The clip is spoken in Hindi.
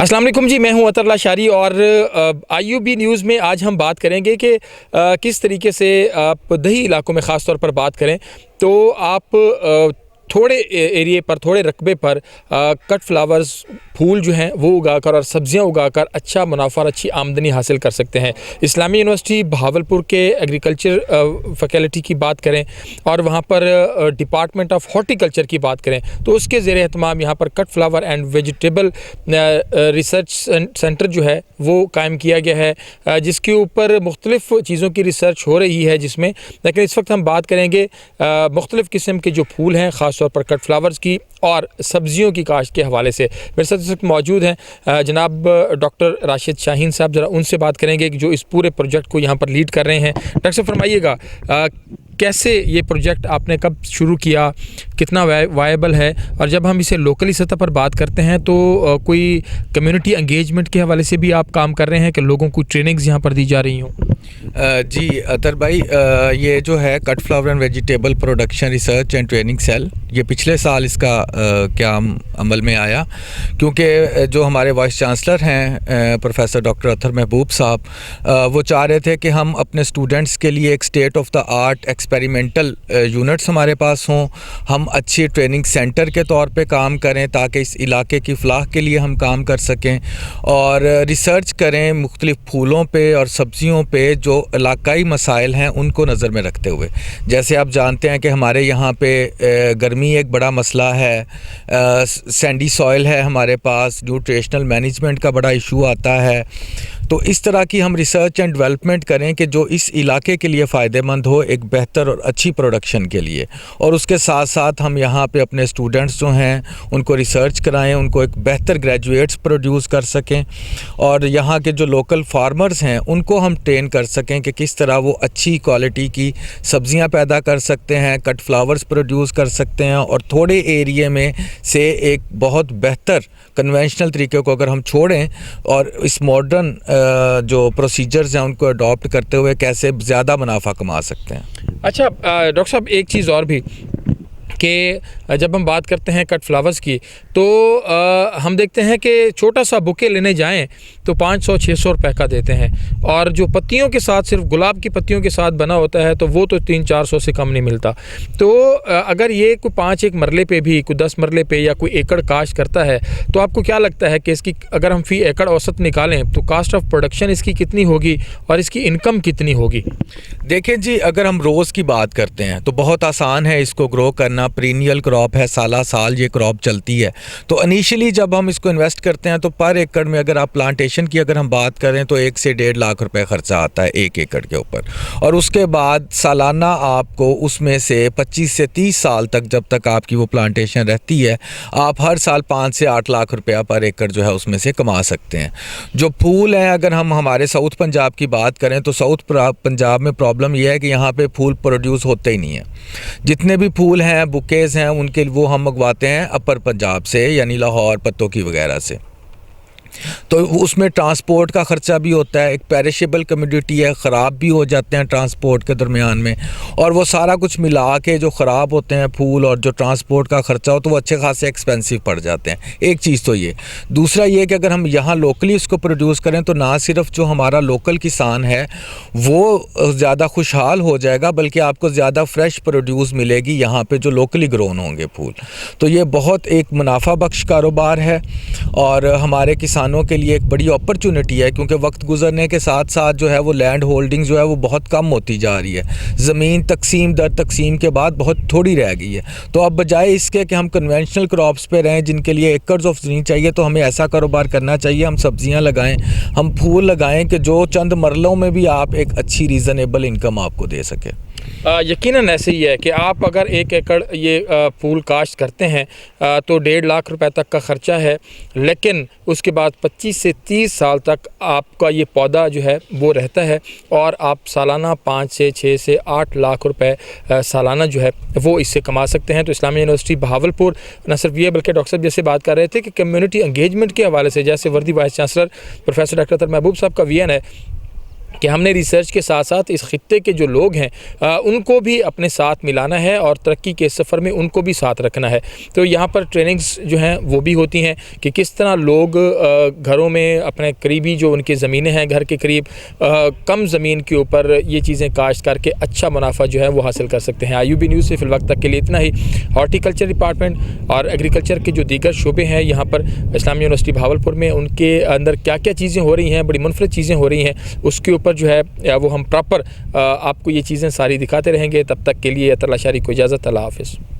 अस्सलाम वालेकुम जी, मैं हूं अतरल्ला शारी और IUB न्यूज़ में आज हम बात करेंगे कि किस तरीके से आप दही इलाकों में ख़ास तौर पर बात करें तो आप थोड़े एरिए पर, थोड़े रकबे पर कट फ्लावर्स, फूल जो हैं वो उगाकर और सब्जियां उगाकर अच्छा मुनाफा और अच्छी आमदनी हासिल कर सकते हैं। इस्लामी यूनिवर्सिटी बहावलपुर के एग्रीकल्चर फैकल्टी की बात करें और वहाँ पर डिपार्टमेंट ऑफ हॉर्टिकल्चर की बात करें तो उसके ज़ेरे एहतमाम यहाँ पर cut flower and vegetable research centre जो है वो कायम किया गया है, जिसके ऊपर मुख्तलिफ़ चीज़ों की रिसर्च हो रही है जिसमें। लेकिन इस वक्त हम बात करेंगे मुख्तलिफ़ किस्म के जो फूल हैं ख़ास तौर पर कट फ्लावर्स की और सब्जियों की काश्त के हवाले से। मेरे साथ इस वक्त मौजूद हैं जनाब डॉक्टर राशिद शाहीन साहब। ज़रा उनसे बात करेंगे कि जो इस पूरे प्रोजेक्ट को यहाँ पर लीड कर रहे हैं। डॉक्टर साहब फरमाइएगा, कैसे ये प्रोजेक्ट आपने कब शुरू किया, कितना वायबल है, और जब हम इसे लोकली सतह पर बात करते हैं तो कोई कम्युनिटी एंगेजमेंट के हवाले से भी आप काम कर रहे हैं कि लोगों को ट्रेनिंग्स यहाँ पर दी जा रही हों? जी अतर भाई, ये जो है cut flower and vegetable production research and training cell, ये पिछले साल इसका क्या अमल में आया, क्योंकि जो हमारे वाइस चांसलर हैं प्रोफेसर डॉक्टर अतर महबूब साहब, वो चाह रहे थे कि हम अपने स्टूडेंट्स के लिए एक state of the art experimental units हमारे पास हों, हम अच्छी ट्रेनिंग सेंटर के तौर पे काम करें ताकि इस इलाके की फलाह के लिए हम काम कर सकें और रिसर्च करें मुख्तलिफ़ फूलों पे और सब्ज़ियों पे जो इलाकाई मसाइल हैं उनको नज़र में रखते हुए। जैसे आप जानते हैं कि हमारे यहाँ पे गर्मी एक बड़ा मसला है, सैंडी सॉइल है हमारे पास, न्यूट्रिशनल मैनेजमेंट का बड़ा इशू आता है। तो इस तरह की हम रिसर्च एंड डेवलपमेंट करें कि जो इस इलाके के लिए फ़ायदेमंद हो, एक बेहतर और अच्छी प्रोडक्शन के लिए, और उसके साथ साथ हम यहाँ पे अपने स्टूडेंट्स जो हैं उनको रिसर्च कराएं, उनको एक बेहतर ग्रेजुएट्स प्रोड्यूस कर सकें और यहाँ के जो लोकल फार्मर्स हैं उनको हम ट्रेन कर सकें कि किस तरह वो अच्छी क्वालिटी की सब्ज़ियाँ पैदा कर सकते हैं, कट फ्लावर्स प्रोड्यूस कर सकते हैं और थोड़े एरिए में से एक बहुत बेहतर कन्वेंशनल तरीके को अगर हम छोड़ें और इस मॉडर्न जो प्रोसीजर्स हैं उनको अडॉप्ट करते हुए कैसे ज़्यादा मुनाफा कमा सकते हैं। अच्छा डॉक्टर साहब, एक चीज़ और भी कि जब हम बात करते हैं कट फ्लावर्स की तो हम देखते हैं कि छोटा सा बुके लेने जाएं तो 500-600 रुपए का देते हैं, और जो पत्तियों के साथ, सिर्फ गुलाब की पत्तियों के साथ बना होता है तो वो तो 300-400 से कम नहीं मिलता। तो अगर ये कोई 5 एक मरले पे भी, कोई 10 मरले पे या कोई एकड़ काश्त करता है तो आपको क्या लगता है कि इसकी अगर हम फ़ी एकड़ औसत निकालें तो कास्ट ऑफ प्रोडक्शन इसकी कितनी होगी और इसकी इनकम कितनी होगी? देखें जी, अगर हम रोज़ की बात करते हैं तो बहुत आसान है इसको ग्रो करना, पीरियड क्रॉप है, साला साल ये क्रॉप चलती है। तो इनिशियली जब हम इसको इन्वेस्ट करते हैं तो पर एकड़ में अगर आप प्लांटेशन की अगर हम बात करें तो 1 से 1.5 लाख रुपए ख़र्चा आता है 1 एकड़ के ऊपर, और उसके बाद सालाना आपको उसमें से 25 से 30 साल तक, जब तक आपकी वो प्लांटेशन रहती है, आप हर साल 5 से 8 लाख रुपया पर एकड़ जो है उसमें से कमा सकते हैं। जो फूल हैं, अगर हम हमारे साउथ पंजाब की बात करें तो साउथ पंजाब में प्रॉब्लम यह है कि यहाँ पे फूल प्रोड्यूस होते ही नहीं है। जितने भी फूल हैं, बुकेज़ हैं, उनके वो हम मंगवाते हैं अपर पंजाब से, यानी लाहौर, पत्तोकी वगैरह से। तो उसमें ट्रांसपोर्ट का ख़र्चा भी होता है, एक पेरिशेबल कमोडिटी है, ख़राब भी हो जाते हैं ट्रांसपोर्ट के दरमियान में, और वो सारा कुछ मिला के जो ख़राब होते हैं फूल और जो ट्रांसपोर्ट का ख़र्चा हो तो वो अच्छे खासे एक्सपेंसिव पड़ जाते हैं। एक चीज़ तो ये। दूसरा ये कि अगर हम यहाँ लोकली इसको प्रोड्यूस करें तो ना सिर्फ जो हमारा लोकल किसान है वो ज़्यादा खुशहाल हो जाएगा, बल्कि आपको ज़्यादा फ्रेश प्रोड्यूस मिलेगी यहाँ पर जो लोकली ग्रोन होंगे फूल। तो ये बहुत एक मुनाफा बख्श कारोबार है और हमारे किसानों के लिए एक बड़ी अपॉर्चुनिटी है, क्योंकि वक्त गुजरने के साथ साथ जो है वो लैंड होल्डिंग जो है वो बहुत कम होती जा रही है। ज़मीन तकसीम दर तकसीम के बाद बहुत थोड़ी रह गई है। तो अब बजाय इसके कि हम कन्वेंशनल क्रॉप्स पे रहें जिनके लिए एकर्स ऑफ ज़मीन चाहिए, तो हमें ऐसा कारोबार करना चाहिए, हम सब्जियां लगाएं, हम फूल लगाएं कि जो चंद मरलों में भी आप एक अच्छी रीज़नेबल इनकम आपको दे सके। यकीनन ऐसे ही है कि आप अगर 1 एकड़ ये फूल काश्त करते हैं तो 1.5 लाख रुपए तक का ख़र्चा है, लेकिन उसके बाद 25 से 30 साल तक आपका ये पौधा जो है वो रहता है और आप सालाना 5 से 6 से 8 लाख रुपए सालाना जो है वो इससे कमा सकते हैं। तो इस्लामी यूनिवर्सिटी बहावलपुर न सिर्फ ये बल्कि डॉक्टर साहब जैसे बात कर रहे थे कि कम्युनिटी एंगेजमेंट के हवाले से, जैसे वर्दी वाइस चांसलर प्रोफेसर डॉक्टर अतर महबूब साहब का विजन है कि हमने रिसर्च के साथ साथ इस खित्ते के जो लोग हैं उनको भी अपने साथ मिलाना है और तरक्की के सफ़र में उनको भी साथ रखना है। तो यहाँ पर ट्रेनिंग्स जो हैं वो भी होती हैं कि किस तरह लोग घरों में अपने करीबी जो उनकी ज़मीनें हैं घर के करीब कम ज़मीन के ऊपर ये चीज़ें काश्त करके अच्छा मुनाफा जो है वो हासिल कर सकते हैं। IUB न्यूज़ से फ़िलवक्त तक के लिए इतना ही। हॉर्टिकल्चर डिपार्टमेंट और एग्रीकल्चर के जो दीगर शोबे हैं यहाँ पर इस्लामिया यूनिवर्सिटी भावलपुर में, उनके अंदर क्या क्या चीज़ें हो रही हैं, बड़ी मुनफरद चीज़ें हो रही हैं, उसके ऊपर जो है वो हम प्रॉपर आपको ये चीज़ें सारी दिखाते रहेंगे। तब तक के लिए अतरल्ला शारी को इजाज़त। अल्लाह हाफ़िज़।